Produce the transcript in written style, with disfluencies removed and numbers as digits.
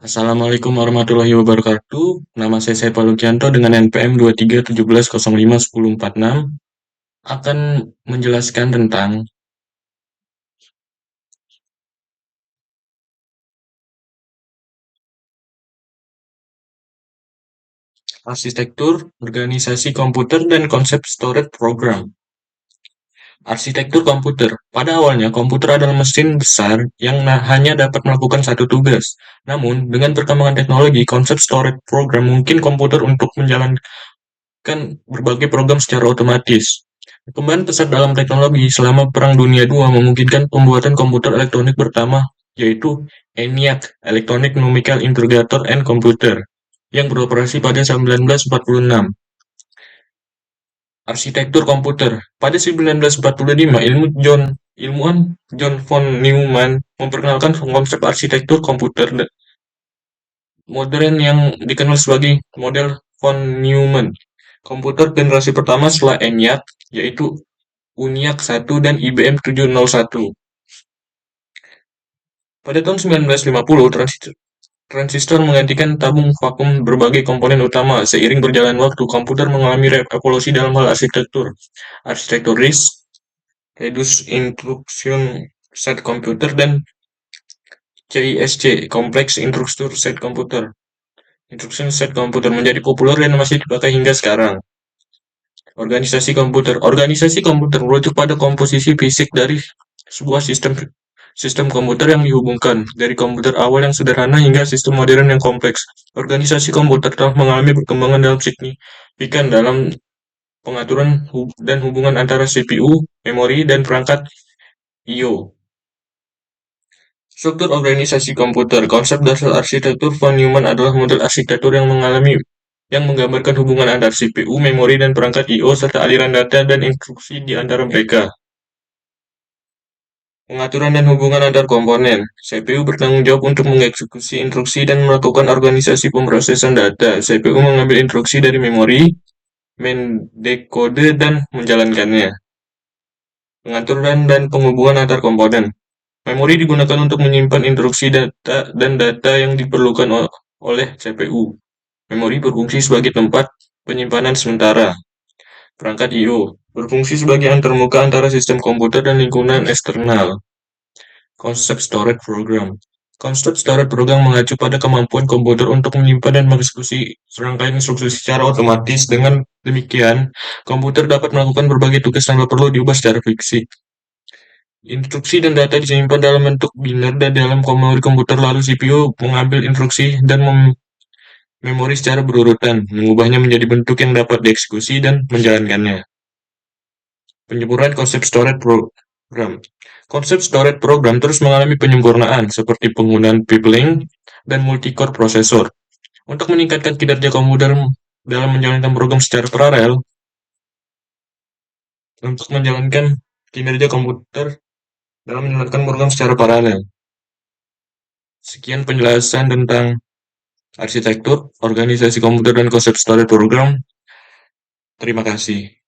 Assalamualaikum warahmatullahi wabarakatuh. Nama saya Saiful Lukianto dengan NPM 2317051046 akan menjelaskan tentang arsitektur, organisasi komputer, dan konsep storage program. Arsitektur komputer. Pada awalnya, komputer adalah mesin besar yang hanya dapat melakukan satu tugas. Namun, dengan perkembangan teknologi, konsep storage program mungkin komputer untuk menjalankan berbagai program secara otomatis. Perkembangan pesat dalam teknologi selama Perang Dunia II memungkinkan pembuatan komputer elektronik pertama, yaitu ENIAC (Electronic Numerical Integrator and Computer), yang beroperasi pada 1946. Arsitektur komputer. Pada 1945, ilmuwan John von Neumann memperkenalkan konsep arsitektur komputer modern yang dikenal sebagai model von Neumann. Komputer generasi pertama setelah ENIAC, yaitu UNIAC 1 dan IBM 701. Pada tahun 1950, transistor menggantikan tabung vakum berbagai komponen utama. Seiring berjalan waktu, komputer mengalami revolusi dalam hal arsitektur. Arsitektur RISC, Reduced Instruction Set Computer, dan CISC, Complex Instruction Set Computer. Instruction Set Computer menjadi populer dan masih dipakai hingga sekarang. Organisasi komputer. Organisasi komputer merujuk pada komposisi fisik dari sebuah sistem komputer yang dihubungkan, dari komputer awal yang sederhana hingga sistem modern yang kompleks. Organisasi komputer telah mengalami perkembangan dalam signifikan dalam pengaturan dan hubungan antara CPU, memori, dan perangkat I/O. Struktur organisasi komputer. Konsep dasar arsitektur von Neumann adalah model arsitektur yang menggambarkan hubungan antara CPU, memori, dan perangkat I/O serta aliran data dan instruksi di antara mereka. Pengaturan dan hubungan antar komponen. CPU bertanggung jawab untuk mengeksekusi instruksi dan melakukan organisasi pemrosesan data. CPU mengambil instruksi dari memori, mendekode, dan menjalankannya. Pengaturan dan penghubungan antar komponen. Memori digunakan untuk menyimpan instruksi data dan data yang diperlukan oleh CPU. Memori berfungsi sebagai tempat penyimpanan sementara. Perangkat I/O berfungsi sebagai antarmuka antara sistem komputer dan lingkungan eksternal. Konsep storage program. Konsep storage program mengacu pada kemampuan komputer untuk menyimpan dan mengeksekusi serangkaian instruksi secara otomatis. Dengan demikian, komputer dapat melakukan berbagai tugas tanpa perlu diubah secara fisik. Instruksi dan data disimpan dalam bentuk biner dan dalam memori komputer, lalu CPU mengambil instruksi dan memori secara berurutan, mengubahnya menjadi bentuk yang dapat dieksekusi dan menjalankannya. Penyempurnaan konsep storage program. Konsep storage program terus mengalami penyempurnaan, seperti penggunaan pipling dan multi-core prosesor. Untuk meningkatkan kinerja komputer dalam menjalankan program secara paralel, Sekian penjelasan tentang arsitektur, organisasi komputer, dan konsep storage program. Terima kasih.